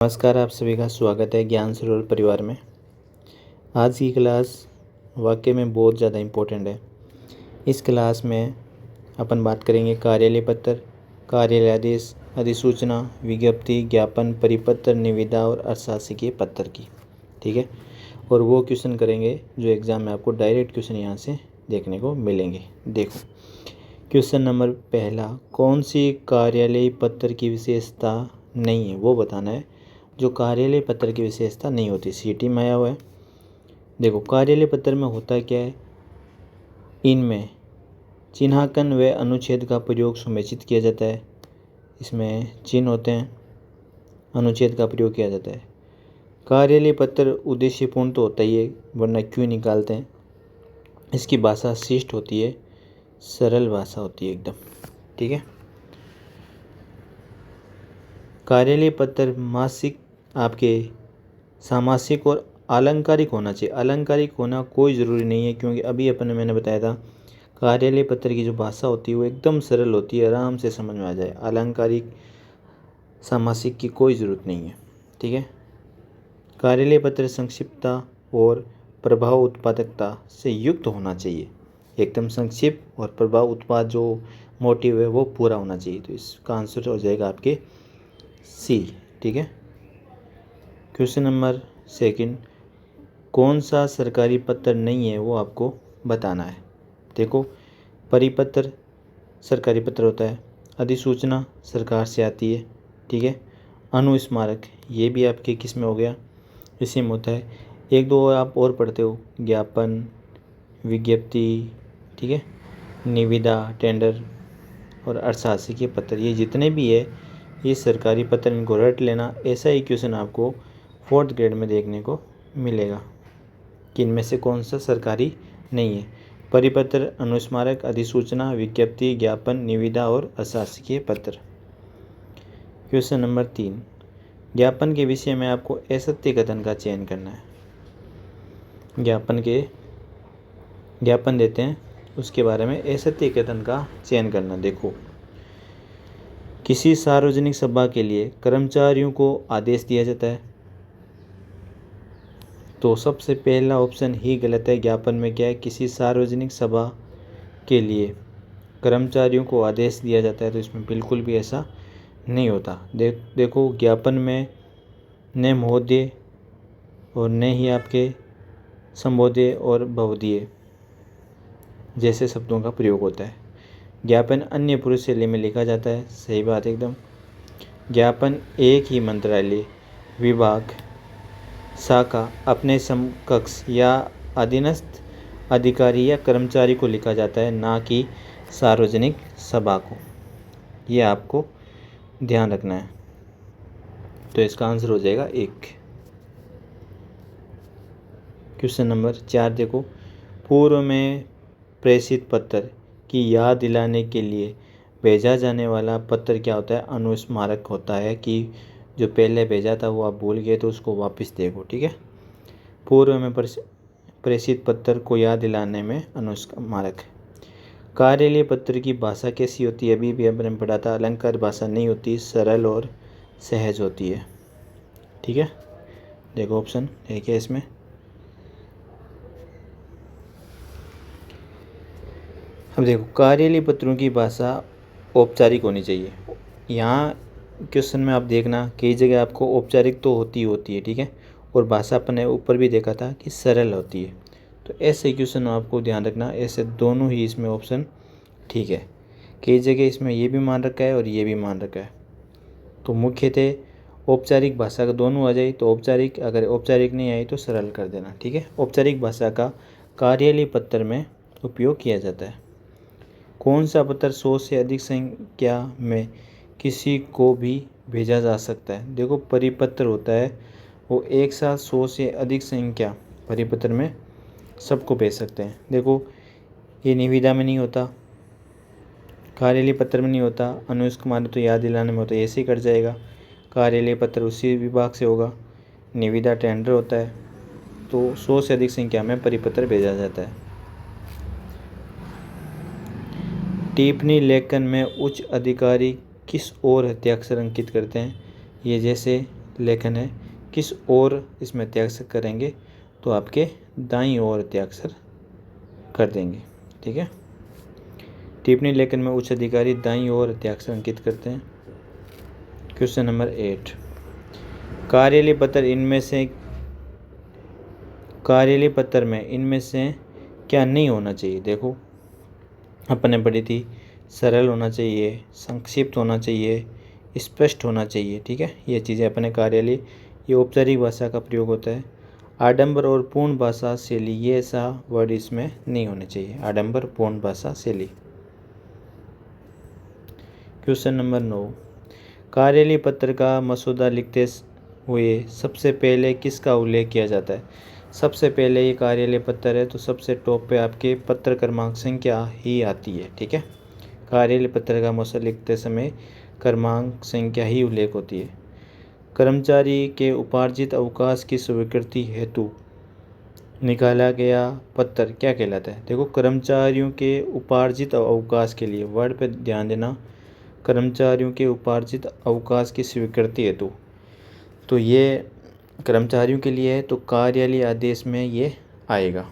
नमस्कार, आप सभी का स्वागत है ज्ञान सरोवर परिवार में। आज की क्लास वाकई में बहुत ज़्यादा इम्पोर्टेंट है। इस क्लास में अपन बात करेंगे कार्यालय पत्र, कार्यालय आदेश, अधिसूचना, विज्ञप्ति, ज्ञापन, परिपत्र, निविदा और अशासकीय पत्र की। ठीक है, और वो क्वेश्चन करेंगे जो एग्ज़ाम में आपको डायरेक्ट क्वेश्चन यहाँ से देखने को मिलेंगे। देखो, क्वेश्चन नंबर पहला, कौन सी कार्यालय पत्र की विशेषता नहीं है वो बताना है। जो कार्यालय पत्र की विशेषता नहीं होती, सीटी में आया हुआ है। देखो, कार्यालय पत्र में होता क्या है, इनमें चिन्हांकन व अनुच्छेद का प्रयोग सुनिश्चित किया जाता है। इसमें चिन्ह होते हैं, अनुच्छेद का प्रयोग किया जाता है। कार्यालय पत्र उद्देश्यपूर्ण तो होता ही है, वरना क्यों निकालते हैं। इसकी भाषा शिष्ट होती है, सरल भाषा होती है एकदम। ठीक है, कार्यालय पत्र मासिक आपके सामासिक और आलंकारिक होना चाहिए। अलंकारिक होना कोई ज़रूरी नहीं है, क्योंकि अभी मैंने बताया था कार्यालय पत्र की जो भाषा होती है वो एकदम सरल होती है, आराम से समझ में आ जाए। अलंकारिक सामासिक की कोई ज़रूरत नहीं है। ठीक है, कार्यालय पत्र संक्षिप्तता और प्रभाव उत्पादकता से युक्त होना चाहिए। एकदम संक्षिप्त और प्रभाव उत्पाद जो मोटिव है वो पूरा होना चाहिए। तो इसका आंसर हो जाएगा आपके सी। ठीक है, क्वेश्चन नंबर सेकंड, कौन सा सरकारी पत्र नहीं है वो आपको बताना है। देखो, परिपत्र सरकारी पत्र होता है, अधिसूचना सरकार से आती है। ठीक है, अनुस्मारक ये भी आपके किस में हो गया, इसी में होता है। एक दो आप और पढ़ते हो, ज्ञापन, विज्ञप्ति, ठीक है, निविदा, टेंडर और अशासकीय पत्र, ये जितने भी है ये सरकारी पत्र, इनको रट लेना। ऐसा ही क्वेश्चन आपको 4th ग्रेड में देखने को मिलेगा कि इनमें से कौन सा सरकारी नहीं है। परिपत्र, अनुस्मारक, अधिसूचना, विज्ञप्ति, ज्ञापन, निविदा और अशासकीय पत्र। क्वेश्चन नंबर 3, ज्ञापन के विषय में आपको असत्य कथन का चयन करना है। ज्ञापन देते हैं, उसके बारे में असत्य कथन का चयन करना। देखो, किसी सार्वजनिक सभा के लिए कर्मचारियों को आदेश दिया जाता है, तो सबसे पहला ऑप्शन ही गलत है। ज्ञापन में क्या है, किसी सार्वजनिक सभा के लिए कर्मचारियों को आदेश दिया जाता है, तो इसमें बिल्कुल भी ऐसा नहीं होता। देखो, ज्ञापन में न महोदय और न ही आपके संबोधय और भवदीय जैसे शब्दों का प्रयोग होता है। ज्ञापन अन्य पुरुष शैली में लिखा जाता है, सही बात एकदम। ज्ञापन एक ही मंत्रालय, विभाग, शाखा, अपने समकक्ष या अधीनस्थ अधिकारी या कर्मचारी को लिखा जाता है, ना कि सार्वजनिक सभा को। ये आपको ध्यान रखना है। तो इसका आंसर हो जाएगा 1। क्वेश्चन नंबर 4 देखो, पूर्व में प्रेषित पत्र की याद दिलाने के लिए भेजा जाने वाला पत्र क्या होता है, अनुस्मारक होता है। कि जो पहले भेजा था वो आप भूल गए तो उसको वापस देखो। ठीक है, पूर्व में प्रेषित पत्र को याद दिलाने में अनुस्मारक। कार्यालय पत्र की भाषा कैसी होती है, अभी भी हमने पढ़ा था, अलंकार भाषा नहीं होती, सरल और सहज होती है। ठीक है, देखो ऑप्शन एक है इसमें। अब देखो, कार्यालय पत्रों की भाषा औपचारिक होनी चाहिए। यहाँ क्वेश्चन में आप देखना, कई जगह आपको औपचारिक तो होती है। ठीक है, और भाषा अपने ऊपर भी देखा था कि सरल होती है। तो ऐसे क्वेश्चन आपको ध्यान रखना, ऐसे दोनों ही इसमें ऑप्शन ठीक है। कई जगह इसमें ये भी मान रखा है और ये भी मान रखा है। तो मुख्यतः औपचारिक भाषा का दोनों आ जाए तो औपचारिक, अगर औपचारिक नहीं आई तो सरल कर देना। ठीक है, औपचारिक भाषा का कार्यालय पत्र में उपयोग किया जाता है। कौन सा पत्र 100 से अधिक संख्या में किसी को भी भेजा जा सकता है। देखो, परिपत्र होता है वो एक साथ 100 से अधिक संख्या परिपत्र में सबको भेज सकते हैं। देखो, ये निविदा में नहीं होता, कार्यालय पत्र में नहीं होता, अनुस्मारक तो याद दिलाने में होता है, ऐसे ही कट जाएगा। कार्यालय पत्र उसी विभाग से होगा, निविदा टेंडर होता है। तो 100 से अधिक संख्या में परिपत्र भेजा जाता है। टिप्पणी लेखन में उच्च अधिकारी किस ओर हस्ताक्षर अंकित करते हैं। ये जैसे लेखन है, किस ओर इसमें हस्ताक्षर करेंगे, तो आपके दाईं ओर हस्ताक्षर कर देंगे। ठीक है। टिप्पणी लेखन में उच्च अधिकारी दाईं ओर हस्ताक्षर अंकित करते हैं। क्वेश्चन नंबर 8, कार्यालय पत्र में इनमें से क्या नहीं होना चाहिए। देखो अपन ने पढ़ी थी, सरल होना चाहिए, संक्षिप्त होना चाहिए, स्पष्ट होना चाहिए। ठीक है, ये चीज़ें अपने कार्यालय, ये औपचारिक भाषा का प्रयोग होता है। आडंबर और पूर्ण भाषा शैली, ये ऐसा वर्ड इसमें नहीं होने चाहिए, आडंबर पूर्ण भाषा शैली। क्वेश्चन नंबर 9, कार्यालय पत्र का मसौदा लिखते हुए सबसे पहले किसका उल्लेख किया जाता है। सबसे पहले ये कार्यालय पत्र है तो सबसे टॉप पे आपके पत्र क्रमांक संख्या ही आती है। ठीक है, कार्यालय पत्र का मसौदा लिखते समय क्रमांक संख्या ही उल्लेख होती है। कर्मचारी के उपार्जित अवकाश की स्वीकृति हेतु निकाला गया पत्र क्या कहलाता है। देखो कर्मचारियों के उपार्जित अवकाश के लिए, वर्ड पे ध्यान देना, कर्मचारियों के उपार्जित अवकाश की स्वीकृति हेतु, तो ये कर्मचारियों के लिए है तो कार्यालय आदेश में ये आएगा।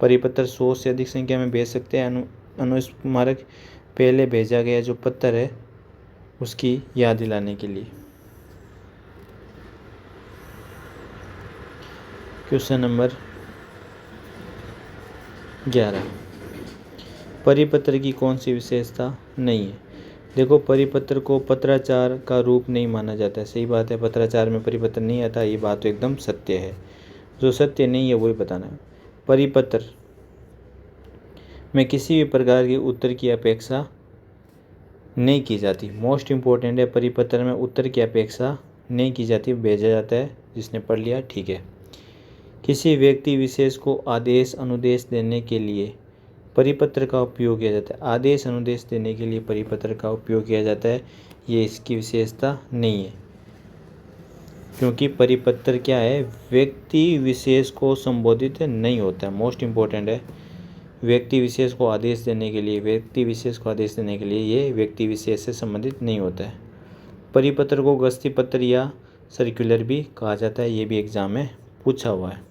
परिपत्र 100 से अधिक संख्या में भेज सकते हैं। अनुस्मारक पहले भेजा गया जो पत्र है उसकी याद दिलाने के लिए। क्वेश्चन नंबर 11, परिपत्र की कौन सी विशेषता नहीं है। देखो परिपत्र को पत्राचार का रूप नहीं माना जाता है। सही बात है, पत्राचार में परिपत्र नहीं आता, ये बात तो एकदम सत्य है। जो सत्य नहीं है वही बताना है। परिपत्र में किसी भी प्रकार के उत्तर की अपेक्षा नहीं की जाती। मोस्ट इम्पोर्टेंट है, परिपत्र में उत्तर की अपेक्षा नहीं की जाती, भेजा जाता है। जिसने पढ़ लिया ठीक है। किसी व्यक्ति विशेष को आदेश अनुदेश देने के लिए परिपत्र का उपयोग किया जाता है। आदेश अनुदेश देने के लिए परिपत्र का उपयोग किया जाता है, ये इसकी विशेषता नहीं है, क्योंकि परिपत्र क्या है, व्यक्ति विशेष को संबोधित नहीं होता है। मोस्ट इम्पोर्टेंट है, व्यक्ति विशेष को आदेश देने के लिए, ये व्यक्ति विशेष से संबंधित नहीं होता है। परिपत्र को गस्ती पत्र या सर्कुलर भी कहा जाता है, ये भी एग्जाम में पूछा हुआ है।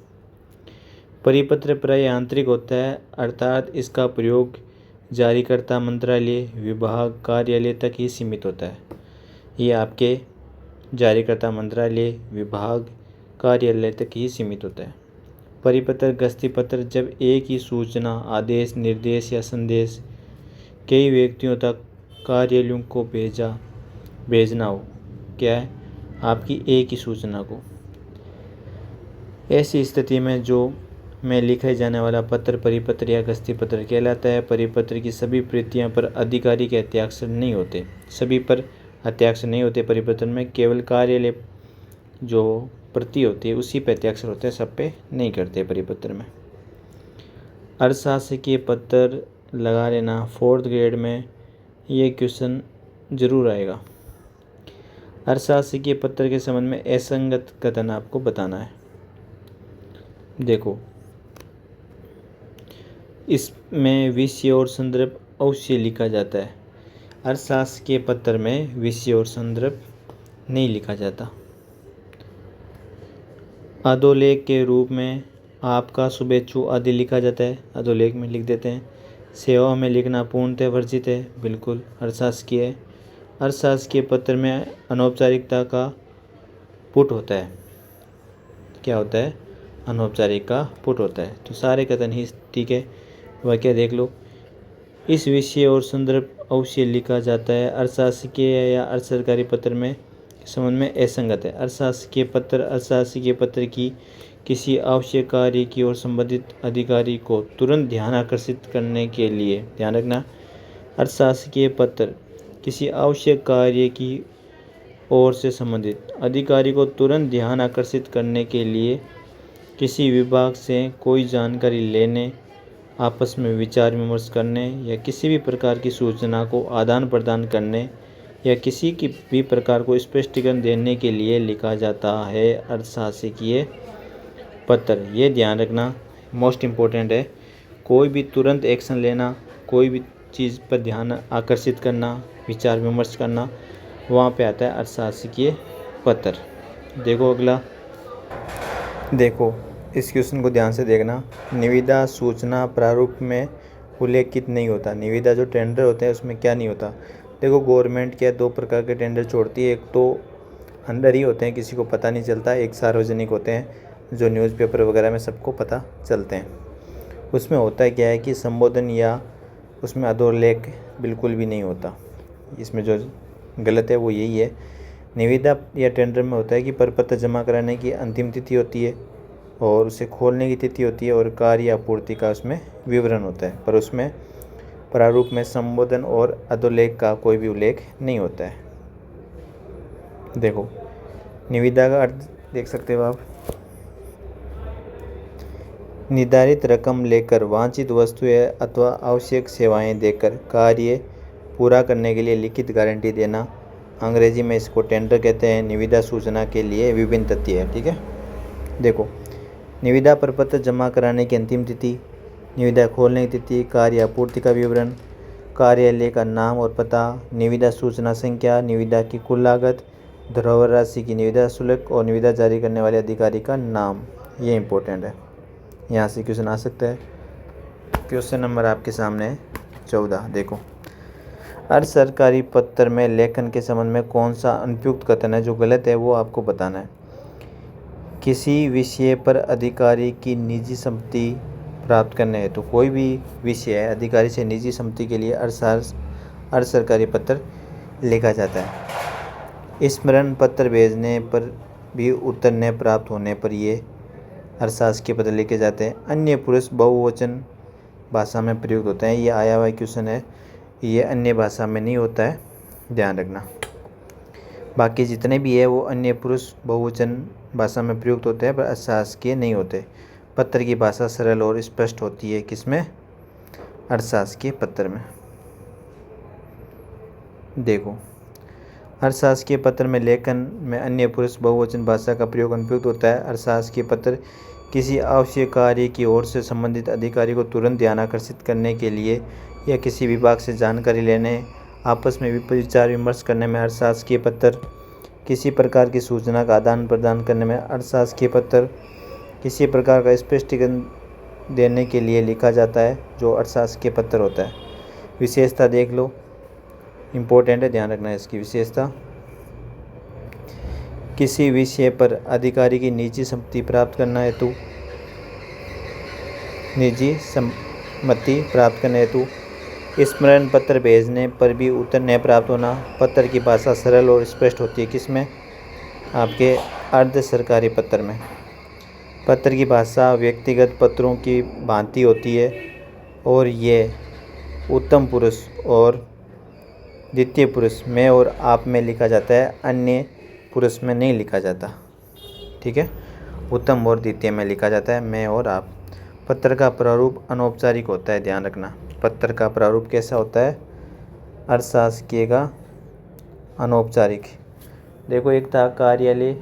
परिपत्र प्राय आंतरिक होता है, अर्थात इसका प्रयोग जारीकर्ता मंत्रालय, विभाग, कार्यालय तक ही सीमित होता है। ये आपके जारीकर्ता मंत्रालय, विभाग, कार्यालय तक ही सीमित होता है। परिपत्र गस्ती पत्र जब एक ही सूचना, आदेश, निर्देश या संदेश कई व्यक्तियों तक, कार्यालयों को भेजना हो, क्या है, आपकी एक ही सूचना को, ऐसी स्थिति में जो में लिखे जाने वाला पत्र परिपत्र या गस्ती पत्र कहलाता है। परिपत्र की सभी प्रतियां पर अधिकारी के हस्ताक्षर नहीं होते, सभी पर हस्ताक्षर नहीं होते परिपत्र में, केवल कार्यालय जो प्रति होती है उसी पे हस्ताक्षर होते हैं, सब पे नहीं करते परिपत्र में। अशासकीय पत्र लगा लेना, 4th ग्रेड में ये क्वेश्चन जरूर आएगा। अशासकीय पत्र के संबंध में असंगत कथन आपको बताना है। देखो इसमें विषय और संदर्भ अवश्य लिखा जाता है, अशासकीय पत्र में विषय और संदर्भ नहीं लिखा जाता। अधोलेख के रूप में आपका शुभेच्छु आदि लिखा जाता है, अधोलेख में लिख देते हैं। सेवा में लिखना पूर्णतः वर्जित है, बिल्कुल अशासकीय है। अशासकीय पत्र में अनौपचारिकता का पुट होता है, क्या होता है, अनौपचारिक का पुट होता है। तो सारे कथन ही ठीक है, वाक्य देख लो। इस विषय और संदर्भ अवश्य लिखा जाता है, अशासकीय या अर्धसरकारी पत्र में संबंध में असंगत है। अशासकीय पत्र की किसी आवश्यक कार्य की ओर संबंधित अधिकारी को तुरंत ध्यान आकर्षित करने के लिए, ध्यान रखना, अशासकीय पत्र किसी आवश्यक कार्य की ओर से संबंधित अधिकारी को तुरंत ध्यान आकर्षित करने के लिए किसी विभाग से कोई जानकारी लेने, आपस में विचार विमर्श करने या किसी भी प्रकार की सूचना को आदान प्रदान करने या किसी की भी प्रकार को स्पष्टीकरण देने के लिए लिखा जाता है अशासकीय पत्र। ये ध्यान रखना, मोस्ट इम्पोर्टेंट है। कोई भी तुरंत एक्शन लेना, कोई भी चीज़ पर ध्यान आकर्षित करना, विचार विमर्श करना, वहाँ पे आता है अशासकीय पत्र। देखो अगला, देखो इस क्वेश्चन को ध्यान से देखना। निविदा सूचना प्रारूप में उल्लेखित नहीं होता। निविदा जो टेंडर होते हैं उसमें क्या नहीं होता। देखो गवर्नमेंट क्या 2 प्रकार के टेंडर छोड़ती है, एक तो अंदर ही होते हैं, किसी को पता नहीं चलता, एक सार्वजनिक होते हैं जो न्यूज़पेपर वगैरह में सबको पता चलते हैं। उसमें होता क्या है कि संबोधन या उसमें अधोलेख बिल्कुल भी नहीं होता। इसमें जो गलत है वो यही है। निविदा या टेंडर में होता है कि प्रपत्र जमा कराने की अंतिम तिथि होती है और उसे खोलने की तिथि होती है और कार्य आपूर्ति का उसमें विवरण होता है, पर उसमें प्रारूप में संबोधन और अधोलेख का कोई भी उल्लेख नहीं होता है। देखो निविदा का अर्थ देख सकते हो आप, निर्धारित रकम लेकर वांछित वस्तुएं अथवा आवश्यक सेवाएं देकर कार्य पूरा करने के लिए लिखित गारंटी देना। अंग्रेजी में इसको टेंडर कहते हैं। निविदा सूचना के लिए विभिन्न तथ्य है। ठीक है, देखो निविदा प्रपत्र जमा कराने की अंतिम तिथि, निविदा खोलने की तिथि, कार्य आपूर्ति का विवरण, कार्यालय का नाम और पता, निविदा सूचना संख्या, निविदा की कुल लागत, धरोहर राशि की निविदा शुल्क और निविदा जारी करने वाले अधिकारी का नाम। ये इंपॉर्टेंट है, यहाँ से क्वेश्चन आ सकता है। क्वेश्चन नंबर आपके सामने है 14। देखो अर्ध सरकारी पत्र में लेखन के संबंध में कौन सा अनुपयुक्त कथन है जो गलत है वो आपको बताना है। किसी विषय पर अधिकारी की निजी सम्मति प्राप्त करने हेतु, तो कोई भी विषय है अधिकारी से निजी सम्मति के लिए अर्ध सरकारी पत्र लिखा जाता है। स्मरण पत्र भेजने पर भी उत्तर न प्राप्त होने पर ये अशासकीय पत्र लिखे जाते हैं। अन्य पुरुष बहुवचन भाषा में प्रयुक्त होते हैं। ये आया हुआ क्वेश्चन है, ये अन्य भाषा में नहीं होता है, ध्यान रखना। बाकी जितने भी है वो अन्य पुरुष बहुवचन भाषा में प्रयुक्त होते हैं पर अशासकीय नहीं होते। पत्र की भाषा सरल और स्पष्ट होती है किसमें, अशासकीय पत्र में। देखो अशासकीय पत्र में लेखन में अन्य पुरुष बहुवचन भाषा का प्रयोग अनुपयुक्त होता है। अशासकीय पत्र किसी आवश्यक कार्य की ओर से संबंधित अधिकारी को तुरंत ध्यान आकर्षित करने के लिए या किसी विभाग से जानकारी लेने, आपस में विचार विमर्श करने में अशासकीय पत्र, किसी प्रकार की सूचना का आदान प्रदान करने में अशासकीय पत्र, किसी प्रकार का स्पष्टीकरण देने के लिए लिखा जाता है जो अशासकीय पत्र होता है। विशेषता देख लो, इम्पोर्टेंट है, ध्यान रखना है इसकी विशेषता। किसी विषय पर अधिकारी की निजी सम्मति प्राप्त करना हेतु, निजी सम्मति प्राप्त करने हेतु स्मरण पत्र भेजने पर भी उत्तर न प्राप्त होना। पत्र की भाषा सरल और स्पष्ट होती है किसमें, आपके अर्ध सरकारी पत्र में। पत्र की भाषा व्यक्तिगत पत्रों की भांति होती है और ये उत्तम पुरुष और द्वितीय पुरुष में और आप में लिखा जाता है, अन्य पुरुष में नहीं लिखा जाता। ठीक है, उत्तम और द्वितीय में लिखा जाता है, मैं और आप। पत्र का प्रारूप अनौपचारिक होता है, ध्यान रखना। पत्र का प्रारूप कैसा होता है, अशासकीय का अनौपचारिक। देखो एक था कार्यालय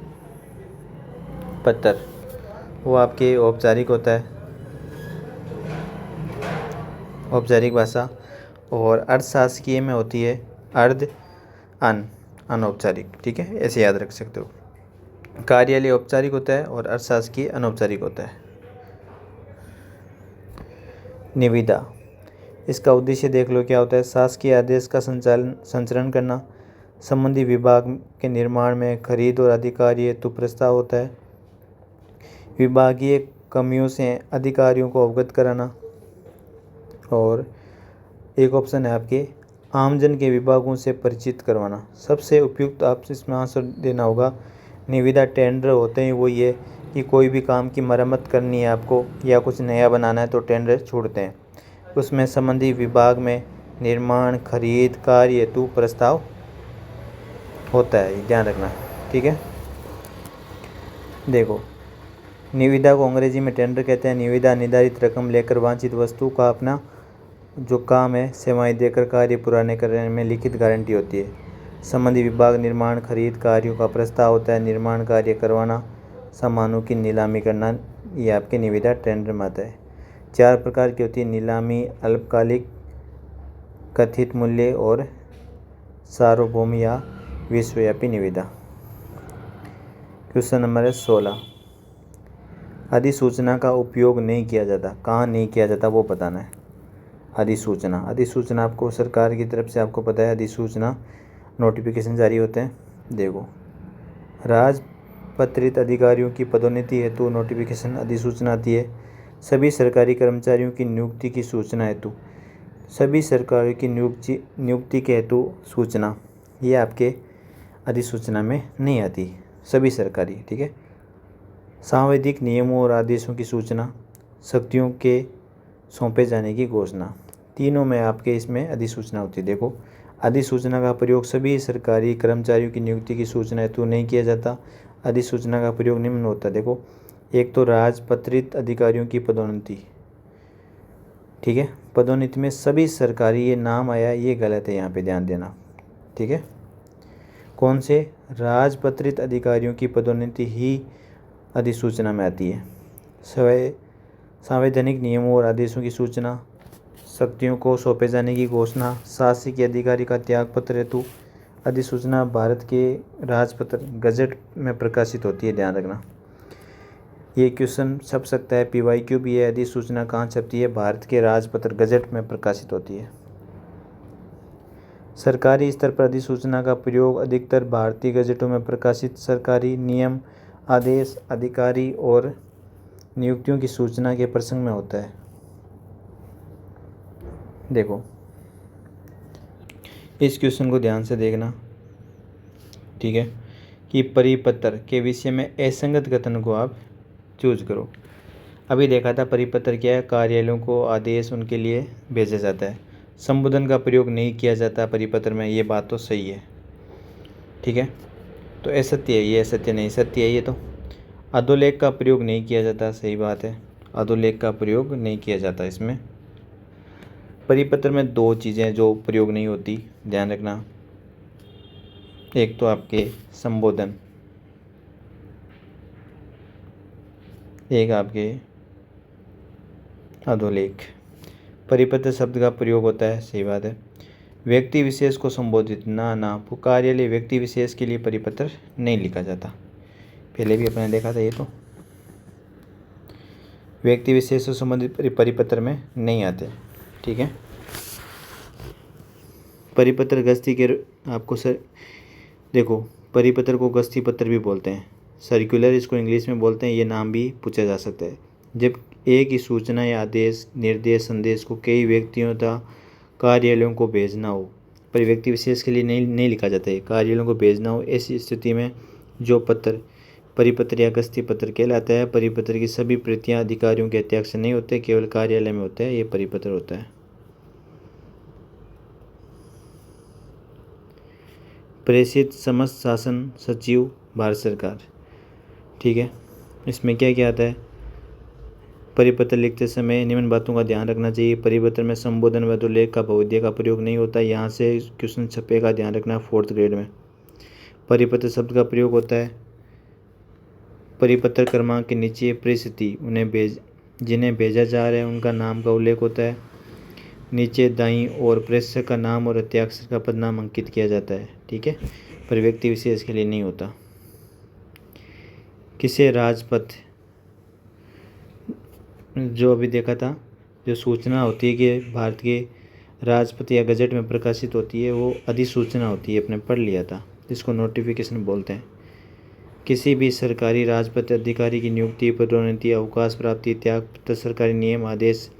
पत्र, वो आपके औपचारिक होता है, औपचारिक भाषा, और अर्थशासकीय में होती है अर्ध अनौपचारिक। ठीक है, ऐसे याद रख सकते हो। कार्यालय औपचारिक होता है और अर्थशासकीय अनौपचारिक होता है। निविदा, इसका उद्देश्य देख लो क्या होता है। शासकीय आदेश का संचालन करना, संबंधी विभाग के निर्माण में खरीद और अधिकारी हेतु प्रस्ताव होता है। विभागीय कमियों से अधिकारियों को अवगत कराना, और एक ऑप्शन है आपके आमजन के विभागों से परिचित करवाना। सबसे उपयुक्त आपसे इसमें आंसर देना होगा। निविदा टेंडर होते हैं वो ये कि कोई भी काम की मरम्मत करनी है आपको या कुछ नया बनाना है तो टेंडर छोड़ते हैं। उसमें संबंधी विभाग में निर्माण, खरीद, कार्य हेतु प्रस्ताव होता है, ध्यान रखना। ठीक है, देखो निविदा को अंग्रेजी में टेंडर कहते हैं। निविदा निर्धारित रकम लेकर वांछित वस्तु का अपना जो काम है सेवाएं देकर कार्य पूरा करने में लिखित गारंटी होती है। संबंधी विभाग निर्माण, खरीद, कार्यों का प्रस्ताव होता है। निर्माण कार्य करवाना, सामानों की नीलामी करना, ये आपके निविदा टेंडर में आता है। 4 प्रकार की होती है नीलामी, अल्पकालिक, कथित मूल्य और सार्वभौम या विश्वव्यापी निविदा। क्वेश्चन नंबर है 16। अधिसूचना का उपयोग नहीं किया जाता, कहाँ नहीं किया जाता वो बताना है। अधिसूचना आपको सरकार की तरफ से आपको पता है, अधिसूचना नोटिफिकेशन जारी होते हैं। देखो, राजपत्रित अधिकारियों की पदोन्नति हेतु नोटिफिकेशन अधिसूचना आती है। सभी सरकारी कर्मचारियों की नियुक्ति की सूचना हेतु, सभी सरकारी की नियुक्ति के हेतु सूचना, ये आपके अधिसूचना में नहीं आती, सभी सरकारी, ठीक है। सांविधिक नियमों और आदेशों की सूचना, शक्तियों के सौंपे जाने की घोषणा, तीनों में आपके इसमें अधिसूचना होती है। देखो, अधिसूचना का प्रयोग सभी सरकारी कर्मचारियों की नियुक्ति की सूचना हेतु नहीं किया जाता। अधिसूचना का प्रयोग निम्न होता है। देखो, एक तो राजपत्रित अधिकारियों की पदोन्नति, ठीक है, पदोन्नति में सभी सरकारी, ये नाम आया, ये गलत है, यहाँ पे ध्यान देना, ठीक है। कौन से? राजपत्रित अधिकारियों की पदोन्नति ही अधिसूचना में आती है। संवैधानिक नियमों और आदेशों की सूचना, शक्तियों को सौंपे जाने की घोषणा, शासकीय अधिकारी का त्यागपत्र हेतु अधिसूचना भारत के राजपत्र गजट में प्रकाशित होती है, ध्यान रखना। ये क्वेश्चन छप सकता है, PYQ भी है। अधिसूचना कहाँ छपती है? भारत के राजपत्र गजट में प्रकाशित होती है। सरकारी स्तर पर अधिसूचना का प्रयोग अधिकतर भारतीय गजटों में प्रकाशित सरकारी नियम, आदेश, अधिकारी और नियुक्तियों की सूचना के प्रसंग में होता है। देखो, इस क्वेश्चन को ध्यान से देखना, ठीक है, कि परिपत्र के विषय में असंगत कथन को आप चूज करो। अभी देखा था परिपत्र क्या है? कार्यालयों को आदेश उनके लिए भेजा जाता है। संबोधन का प्रयोग नहीं किया जाता परिपत्र में, ये बात तो सही है, ठीक है। तो असत्य है, ये असत्य नहीं, सत्य है ये तो। अधोलेख का प्रयोग नहीं किया जाता, सही बात है, अधोलेख का प्रयोग नहीं किया जाता इसमें। परिपत्र में दो चीज़ें जो प्रयोग नहीं होती, ध्यान रखना। एक तो आपके संबोधन, एक आपके अधोलेख। परिपत्र शब्द का प्रयोग होता है, सही बात है। व्यक्ति विशेष को संबोधित ना कार्यालय व्यक्ति विशेष के लिए परिपत्र नहीं लिखा जाता, पहले भी अपने देखा था ये तो। व्यक्ति विशेष से संबंधित परिपत्र में नहीं आते, ठीक है। परिपत्र गस्ती के आपको सर देखो, परिपत्र को गस्ती पत्र भी बोलते हैं, सर्कुलर इसको इंग्लिश में बोलते हैं, ये नाम भी पूछा जा सकता है। जब एक ही सूचना या आदेश, निर्देश, संदेश को कई व्यक्तियों तथा कार्यालयों को भेजना हो, पर व्यक्ति विशेष के लिए नहीं लिखा जाता है, कार्यालयों को भेजना हो, ऐसी स्थिति में जो पत्र परिपत्र या गस्ती पत्र कहलाता है। परिपत्र की सभी प्रतियां अधिकारियों के हस्ताक्षर नहीं होते, केवल कार्यालय में होता है, ये परिपत्र होता है। प्रेषित समस्त शासन सचिव भारत सरकार, ठीक है। इसमें क्या क्या आता है? परिपत्र लिखते समय निम्न बातों का ध्यान रखना चाहिए। परिपत्र में संबोधन व अधोलेख का बहुविधीय का प्रयोग नहीं होता, यहाँ से क्वेश्चन छपेगा, ध्यान रखना 4th ग्रेड में। परिपत्र शब्द का प्रयोग होता है परिपत्र क्रमांक के नीचे परिस्थिति, जिन्हें भेजा जा रहा है उनका नाम का उल्लेख होता है। नीचे दाईं ओर प्रेषक का नाम और हस्ताक्षर का पदनाम अंकित किया जाता है, ठीक है, पर व्यक्ति विशेष के लिए नहीं होता। किसे राजपत्र, जो अभी देखा था, जो सूचना होती है कि भारत के राजपत्र या गजट में प्रकाशित होती है, वो अधिसूचना होती है, अपने पढ़ लिया था, जिसको नोटिफिकेशन बोलते हैं। किसी भी सरकारी राजपत्र अधिकारी की नियुक्ति, पदोन्नति, अवकाश प्राप्ति, त्यागपत्र, सरकारी नियम, आदेश,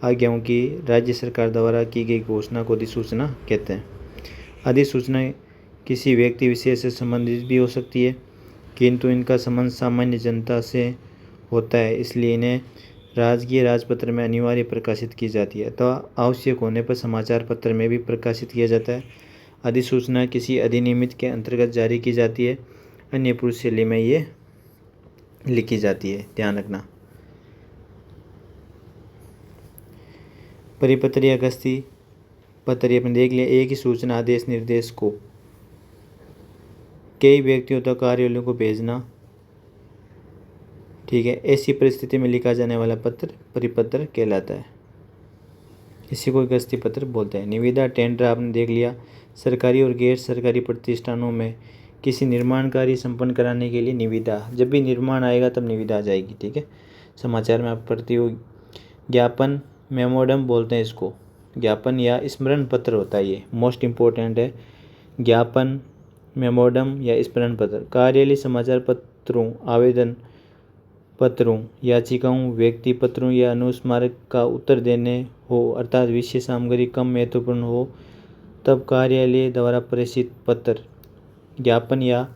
आज्ञाओं की राज्य सरकार द्वारा की गई घोषणा को अधिसूचना कहते हैं। अधिसूचना किसी व्यक्ति विशेष से संबंधित भी हो सकती है, किंतु इनका संबंध सामान्य जनता से होता है, इसलिए इन्हें राजकीय राजपत्र में अनिवार्य प्रकाशित की जाती है, अथवा आवश्यक होने पर समाचार पत्र में भी प्रकाशित किया जाता है। अधिसूचना किसी अधिनियमित के अंतर्गत जारी की जाती है, अन्य पुरुष शैली में ये लिखी जाती है, ध्यान रखना। परिपत्र या गस्ती पत्र अपन देख लिया, एक ही सूचना, आदेश, निर्देश को कई व्यक्तियों तक कार्यालयों को भेजना, ठीक है, ऐसी परिस्थिति में लिखा जाने वाला पत्र परिपत्र कहलाता है, इसी को गस्ती पत्र बोलते हैं। निविदा टेंडर आपने देख लिया, सरकारी और गैर सरकारी प्रतिष्ठानों में किसी निर्माण कार्य संपन्न कराने के लिए निविदा। जब भी निर्माण आएगा तब निविदा आ जाएगी, ठीक है। समाचार में आप पढ़ते हो ज्ञापन, मेमोरंडम बोलते हैं इसको। ज्ञापन या स्मरण पत्र होता है, ये मोस्ट इम्पोर्टेंट है। ज्ञापन, मेमोरंडम या स्मरण पत्र कार्यालय समाचार पत्रों, आवेदन पत्रों, याचिकाओं, व्यक्ति पत्रों या अनुस्मारक का उत्तर देने हो, अर्थात विषय सामग्री कम महत्वपूर्ण हो, तब कार्यालय द्वारा प्रेषित पत्र ज्ञापन या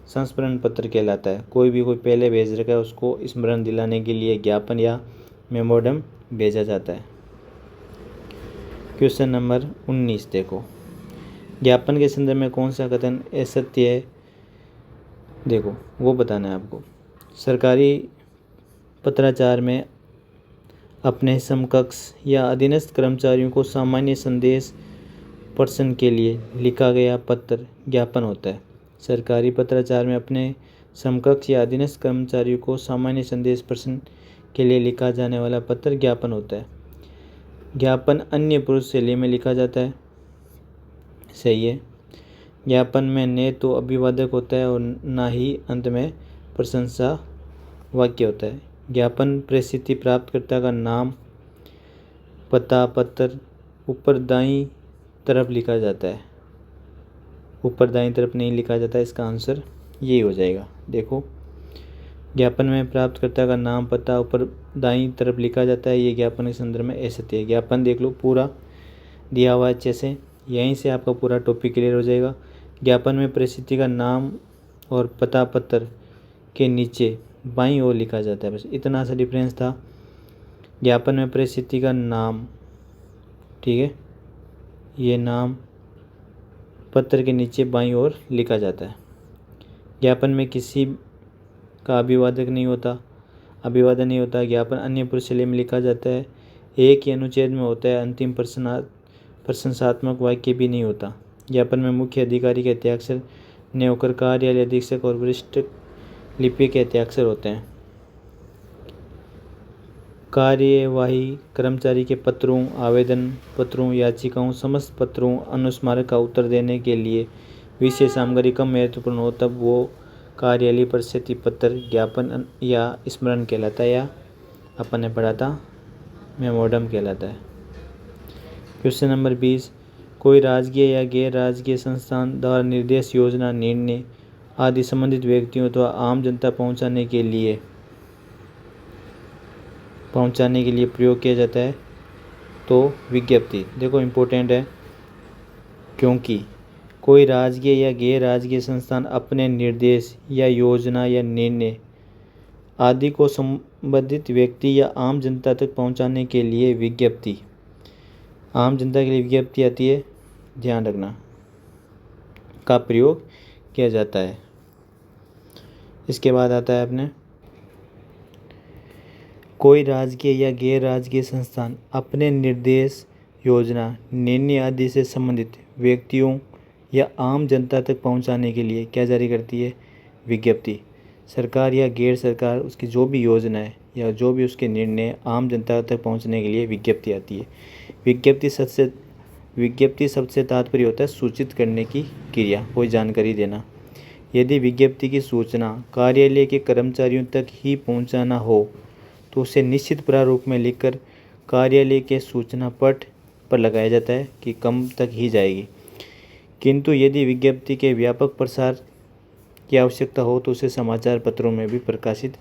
संस्मरण पत्र कहलाता है। कोई पहले भेज रखा है उसको स्मरण दिलाने के लिए ज्ञापन या मेमोरंडम भेजा जाता है। क्वेश्चन नंबर 19 देखो, ज्ञापन के संदर्भ में कौन सा कथन असत्य है, देखो वो बताना है आपको। सरकारी पत्राचार में अपने समकक्ष या अधीनस्थ कर्मचारियों को सामान्य संदेश प्रसन्न के लिए लिखा गया पत्र ज्ञापन होता है। सरकारी पत्राचार में अपने समकक्ष या अधीनस्थ कर्मचारियों को सामान्य संदेश प्रसन्न के लिए लिखा जाने वाला पत्र ज्ञापन होता है। ज्ञापन अन्य पुरुष शैली में लिखा जाता है, सही है। ज्ञापन में न तो अभिवादक होता है और ना ही अंत में प्रशंसा वाक्य होता है। ज्ञापन प्रसिद्धि प्राप्तकर्ता का नाम, पता, पत्र ऊपर दाईं तरफ लिखा जाता है, ऊपर दाईं तरफ नहीं लिखा जाता है, इसका आंसर यही हो जाएगा। देखो ज्ञापन में प्राप्तकर्ता का नाम, पता ऊपर दाईं तरफ लिखा जाता है, ये ज्ञापन के संदर्भ में असत्य है। ज्ञापन देख लो पूरा दिया हुआ है अच्छे से, यहीं से आपका पूरा टॉपिक क्लियर हो जाएगा। ज्ञापन में प्रसिद्धि का नाम और पता पत्र के नीचे बाईं ओर लिखा जाता है, बस इतना सा डिफरेंस था। ज्ञापन में प्रसिद्धि का नाम, ठीक है, ये नाम पत्र के नीचे बाईं ओर लिखा जाता है। ज्ञापन में किसी का अभिवादन नहीं होता। ज्ञापन अन्य पुरुष शैली में लिखा जाता है, एक ही अनुच्छेद में होता है, अंतिम प्रशंसात्मक वाक्य भी नहीं होता। ज्ञापन में मुख्य अधिकारी के हस्ताक्षर न होकर कार्यालय अधीक्षक और वरिष्ठ लिपिक के हस्ताक्षर होते हैं। कार्यवाही कर्मचारी के पत्रों, आवेदन पत्रों, याचिकाओं, समस्त पत्रों, अनुस्मारक का उत्तर देने के लिए विषय सामग्री कम महत्वपूर्ण हो, तब वो कार्यालय प्रसिद्धि पत्र ज्ञापन या स्मरण कहलाता है, या अपन ने पढ़ा था मेमोरंडम कहलाता है। क्वेश्चन नंबर 20, कोई राजकीय या गैर राजकीय संस्थान द्वारा निर्देश, योजना, निर्णय आदि संबंधित व्यक्तियों अथवा आम जनता पहुंचाने के लिए प्रयोग किया जाता है, तो विज्ञप्ति। देखो इम्पोर्टेंट है, क्योंकि कोई राजकीय या गैर राजकीय संस्थान अपने निर्देश या योजना या निर्णय आदि को संबंधित व्यक्ति या आम जनता तक पहुंचाने के लिए विज्ञप्ति, आम जनता के लिए विज्ञप्ति आती है, ध्यान रखना, का प्रयोग किया जाता है। इसके बाद आता है अपने कोई राजकीय या गैर राजकीय संस्थान अपने निर्देश, योजना, निर्णय आदि से संबंधित व्यक्तियों या आम जनता तक पहुंचाने के लिए क्या जारी करती है, विज्ञप्ति। सरकार या गैर सरकार उसकी जो भी योजना है या जो भी उसके निर्णय आम जनता तक पहुंचने के लिए विज्ञप्ति आती है। विज्ञप्ति शब्द से तात्पर्य होता है सूचित करने की क्रिया, कोई जानकारी देना। यदि विज्ञप्ति की सूचना कार्यालय के कर्मचारियों तक ही पहुंचाना हो तो उसे निश्चित प्रारूप में लिखकर कार्यालय के सूचना पट पर लगाया जाता है कि कम तक ही जाएगी। किंतु यदि विज्ञप्ति के व्यापक प्रसार की आवश्यकता हो तो उसे समाचार पत्रों में भी प्रकाशित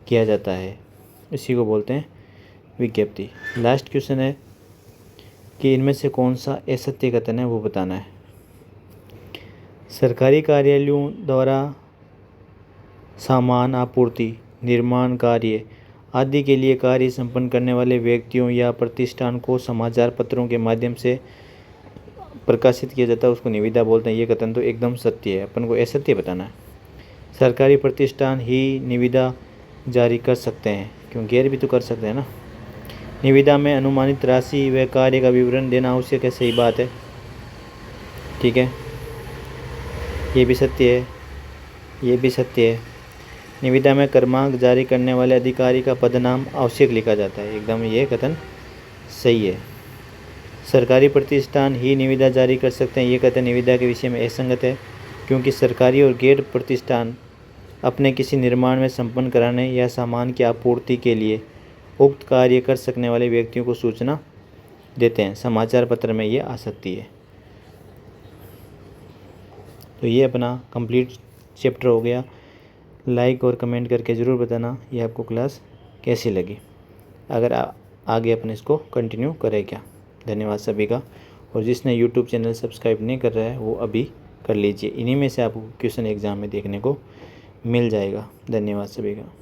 किया जाता है, इसी को बोलते हैं विज्ञप्ति। लास्ट क्वेश्चन है कि इनमें से कौन सा असत्य कथन है वो बताना है। सरकारी कार्यालयों द्वारा सामान आपूर्ति, निर्माण कार्य आदि के लिए कार्य संपन्न करने वाले व्यक्तियों या प्रतिष्ठान को समाचार पत्रों के माध्यम से प्रकाशित किया जाता है, उसको निविदा बोलते हैं। ये कथन तो एकदम सत्य है, अपन को असत्य बताना है। सरकारी प्रतिष्ठान ही निविदा जारी कर सकते हैं, क्यों गैर भी तो कर सकते हैं ना। निविदा में अनुमानित राशि व कार्य का विवरण देना आवश्यक है, सही बात है, ठीक है, ये भी सत्य है, ये भी सत्य है। निविदा में क्रमांक जारी करने वाले अधिकारी का पदनाम आवश्यक लिखा जाता है, एकदम ये कथन सही है। सरकारी प्रतिष्ठान ही निविदा जारी कर सकते हैं, ये कथन निविदा के विषय में असंगत है। क्योंकि सरकारी और गैर प्रतिष्ठान अपने किसी निर्माण में संपन्न कराने या सामान की आपूर्ति के लिए उक्त कार्य कर सकने वाले व्यक्तियों को सूचना देते हैं। समाचार पत्र में ये आ सकती है। तो ये अपना कंप्लीट चैप्टर हो गया। लाइक और कमेंट करके ज़रूर बताना ये आपको क्लास कैसी लगी। अगर आगे अपन इसको कंटिन्यू करें क्या। धन्यवाद सभी का। और जिसने यूट्यूब चैनल सब्सक्राइब नहीं कर रहा है वो अभी कर लीजिए। इन्हीं में से आपको क्वेश्चन एग्ज़ाम में देखने को मिल जाएगा। धन्यवाद सभी का।